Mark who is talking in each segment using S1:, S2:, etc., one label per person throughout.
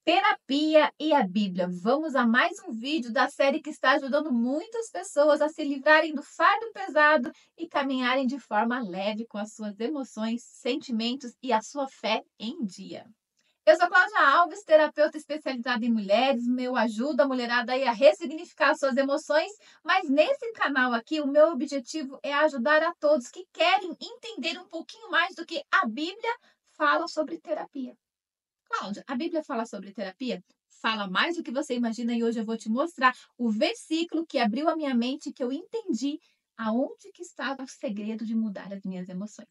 S1: Terapia e a Bíblia. Vamos a mais um vídeo da série que está ajudando muitas pessoas a se livrarem do fardo pesado e caminharem de forma leve com as suas emoções, sentimentos e a sua fé em dia. Eu sou Cláudia Alves, terapeuta especializada em mulheres. Meu ajuda a mulherada aí a ressignificar suas emoções, mas nesse canal aqui o meu objetivo é ajudar a todos que querem entender um pouquinho mais do que a Bíblia fala sobre terapia. Cláudia, a Bíblia fala sobre terapia? Fala mais do que você imagina e hoje eu vou te mostrar o versículo que abriu a minha mente, que eu entendi aonde que estava o segredo de mudar as minhas emoções.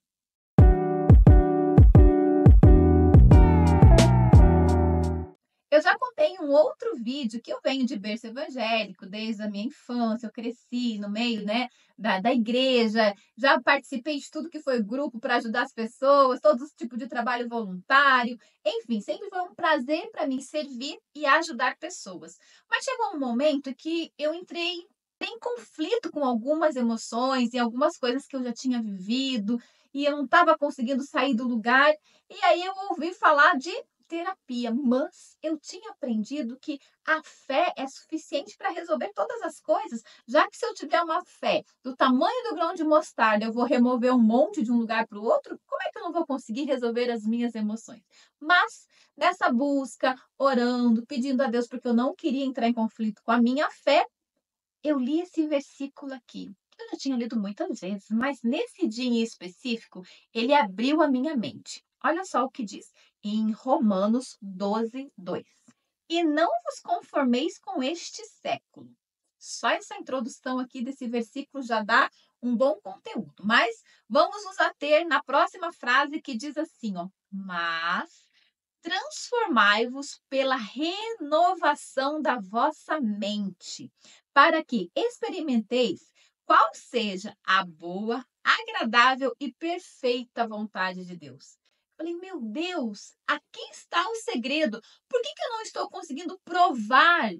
S1: Eu já contei em um outro vídeo que eu venho de berço evangélico, desde a minha infância, eu cresci no meio, né, da igreja, já participei de tudo que foi grupo para ajudar as pessoas, todo tipo de trabalho voluntário, enfim, sempre foi um prazer para mim servir e ajudar pessoas. Mas chegou um momento que eu entrei em conflito com algumas emoções e algumas coisas que eu já tinha vivido, e eu não estava conseguindo sair do lugar, e aí eu ouvi falar de terapia, mas eu tinha aprendido que a fé é suficiente para resolver todas as coisas, já que se eu tiver uma fé do tamanho do grão de mostarda, eu vou remover um monte de um lugar para o outro, como é que eu não vou conseguir resolver as minhas emoções? Mas nessa busca, orando, pedindo a Deus, porque eu não queria entrar em conflito com a minha fé, eu li esse versículo aqui. Eu já tinha lido muitas vezes, mas nesse dia em específico, ele abriu a minha mente. Olha só o que diz em Romanos 12:2. E não vos conformeis com este século. Só essa introdução aqui desse versículo já dá um bom conteúdo. Mas vamos nos ater na próxima frase que diz assim, ó: mas transformai-vos pela renovação da vossa mente, para que experimenteis qual seja a boa, agradável e perfeita vontade de Deus. Falei, meu Deus, aqui está o segredo. Por que eu não estou conseguindo provar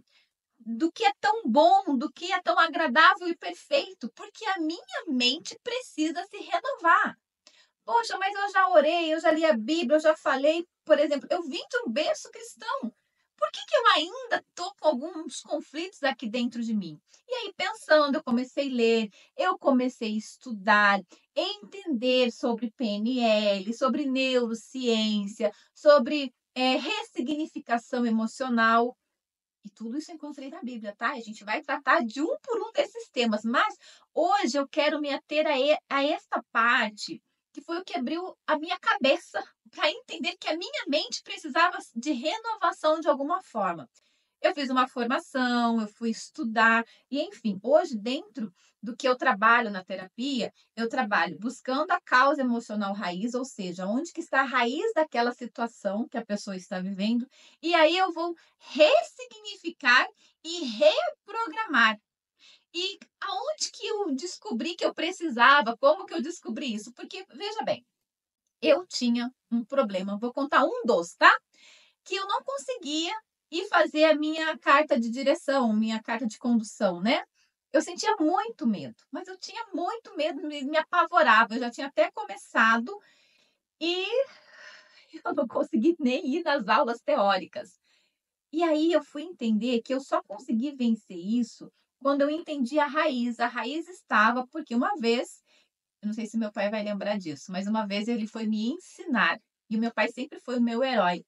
S1: do que é tão bom, do que é tão agradável e perfeito? Porque a minha mente precisa se renovar. Poxa, mas eu já orei, eu já li a Bíblia, eu já falei, por exemplo, eu vim de um berço cristão. Por que eu ainda estou com alguns conflitos aqui dentro de mim? E aí, pensando, eu comecei a ler, eu comecei a estudar, entender sobre PNL, sobre neurociência, sobre ressignificação emocional. E tudo isso eu encontrei na Bíblia, tá? A gente vai tratar de um por um desses temas, mas hoje eu quero me ater a esta parte, que foi o que abriu a minha cabeça para entender que a minha mente precisava de renovação de alguma forma. Eu fiz uma formação, eu fui estudar e, enfim, hoje dentro do que eu trabalho na terapia, eu trabalho buscando a causa emocional raiz, ou seja, onde que está a raiz daquela situação que a pessoa está vivendo, e aí eu vou ressignificar e reprogramar. E aonde que eu descobri que eu precisava? Como que eu descobri isso? Porque, veja bem, eu tinha um problema, vou contar um dos, tá? Que eu não conseguia ir fazer a minha carta de direção, minha carta de condução, né. Eu sentia muito medo, mas eu tinha muito medo, me apavorava, eu já tinha até começado e eu não consegui nem ir nas aulas teóricas. E aí eu fui entender que eu só consegui vencer isso quando eu entendi a raiz estava porque uma vez, eu não sei se meu pai vai lembrar disso, mas uma vez ele foi me ensinar, e o meu pai sempre foi o meu herói.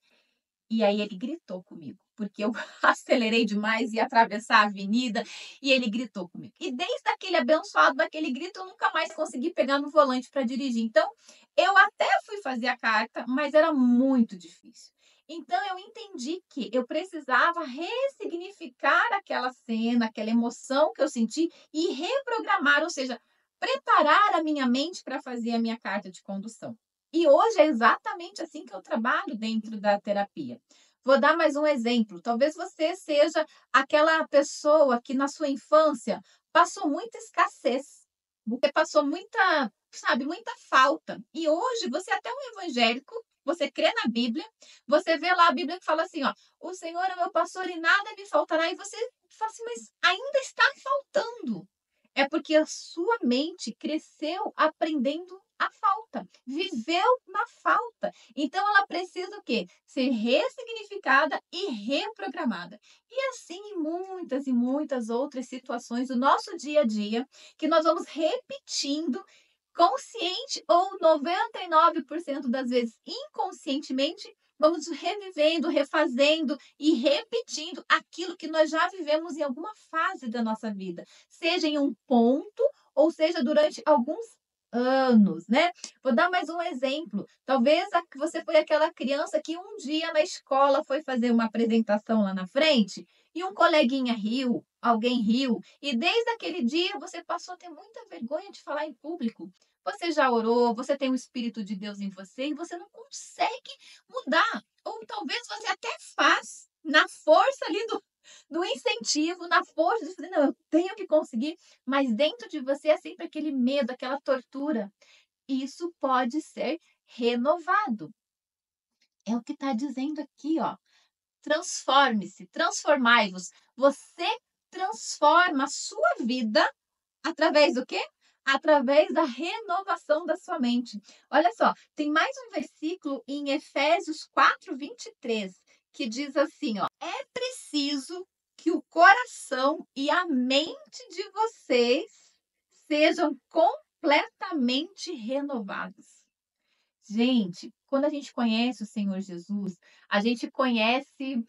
S1: E aí ele gritou comigo, porque eu acelerei demais, ia atravessar a avenida, e ele gritou comigo. E desde aquele abençoado daquele grito, eu nunca mais consegui pegar no volante para dirigir. Então, eu até fui fazer a carta, mas era muito difícil. Então eu entendi que eu precisava ressignificar aquela cena, aquela emoção que eu senti e reprogramar, ou seja, preparar a minha mente para fazer a minha carta de condução. E hoje é exatamente assim que eu trabalho dentro da terapia. Vou dar mais um exemplo. Talvez você seja aquela pessoa que na sua infância passou muita escassez, você passou muita, sabe, muita falta. E hoje você é até um evangélico, você crê na Bíblia, você vê lá a Bíblia que fala assim, ó, o Senhor é meu pastor e nada me faltará. E você fala assim, mas ainda está faltando. É porque a sua mente cresceu aprendendo a falta, viveu na falta. Então ela precisa o quê? Ser ressignificada e reprogramada. E assim em muitas outras situações do nosso dia a dia, que nós vamos repetindo consciente ou 99% das vezes inconscientemente, vamos revivendo, refazendo e repetindo aquilo que nós já vivemos em alguma fase da nossa vida, seja em um ponto ou seja durante alguns anos, né. Vou dar mais um exemplo, talvez você foi aquela criança que um dia na escola foi fazer uma apresentação lá na frente, e um coleguinha riu, alguém riu, e desde aquele dia você passou a ter muita vergonha de falar em público. Você já orou, você tem o Espírito de Deus em você e você não consegue mudar. Ou talvez você até faz na força ali do incentivo, na força de dizer, não, eu tenho que conseguir, mas dentro de você é sempre aquele medo, aquela tortura. Isso pode ser renovado. É o que está dizendo aqui, ó. Transforme-se, transformai-vos. Você transforma a sua vida através do quê? Através da renovação da sua mente. Olha só, tem mais um versículo em Efésios 4:23 que diz assim, ó: "É preciso que o coração e a mente de vocês sejam completamente renovados". Gente, quando a gente conhece o Senhor Jesus, a gente conhece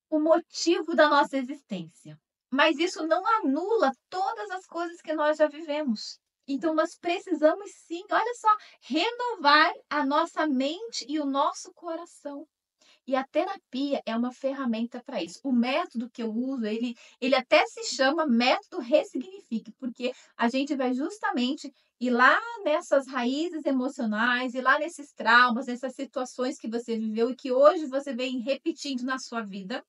S1: o motivo da nossa existência. Mas isso não anula todas as coisas que nós já vivemos. Então, nós precisamos sim, olha só, renovar a nossa mente e o nosso coração. E a terapia é uma ferramenta para isso. O método que eu uso, ele até se chama método ressignifique, porque a gente vai justamente ir lá nessas raízes emocionais, ir lá nesses traumas, nessas situações que você viveu e que hoje você vem repetindo na sua vida,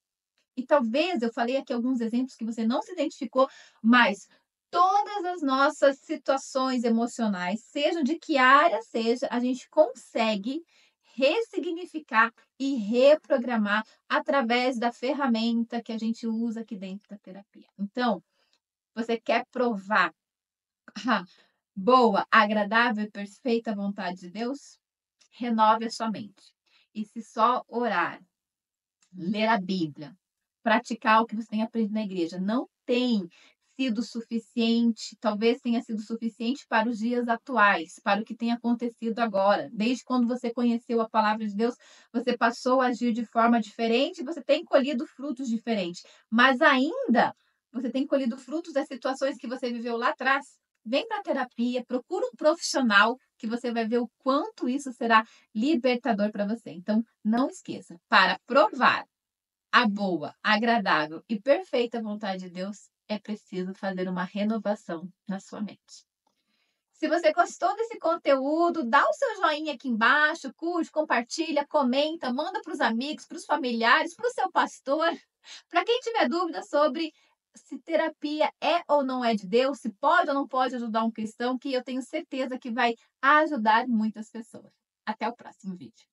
S1: e talvez eu falei aqui alguns exemplos que você não se identificou, mas todas as nossas situações emocionais, sejam de que área seja, a gente consegue ressignificar e reprogramar através da ferramenta que a gente usa aqui dentro da terapia. Então, você quer provar a boa, agradável e perfeita vontade de Deus? Renove a sua mente. E se só orar, ler a Bíblia, praticar o que você tem aprendido na igreja, não tem sido suficiente, talvez tenha sido suficiente para os dias atuais, para o que tem acontecido agora. Desde quando você conheceu a palavra de Deus, você passou a agir de forma diferente, você tem colhido frutos diferentes, mas ainda você tem colhido frutos das situações que você viveu lá atrás. Vem para a terapia, procura um profissional que você vai ver o quanto isso será libertador para você. Então, não esqueça, para provar a boa, agradável e perfeita vontade de Deus, é preciso fazer uma renovação na sua mente. Se você gostou desse conteúdo, dá o seu joinha aqui embaixo, curte, compartilha, comenta, manda para os amigos, para os familiares, para o seu pastor. Para quem tiver dúvida sobre se terapia é ou não é de Deus, se pode ou não pode ajudar um cristão, que eu tenho certeza que vai ajudar muitas pessoas. Até o próximo vídeo.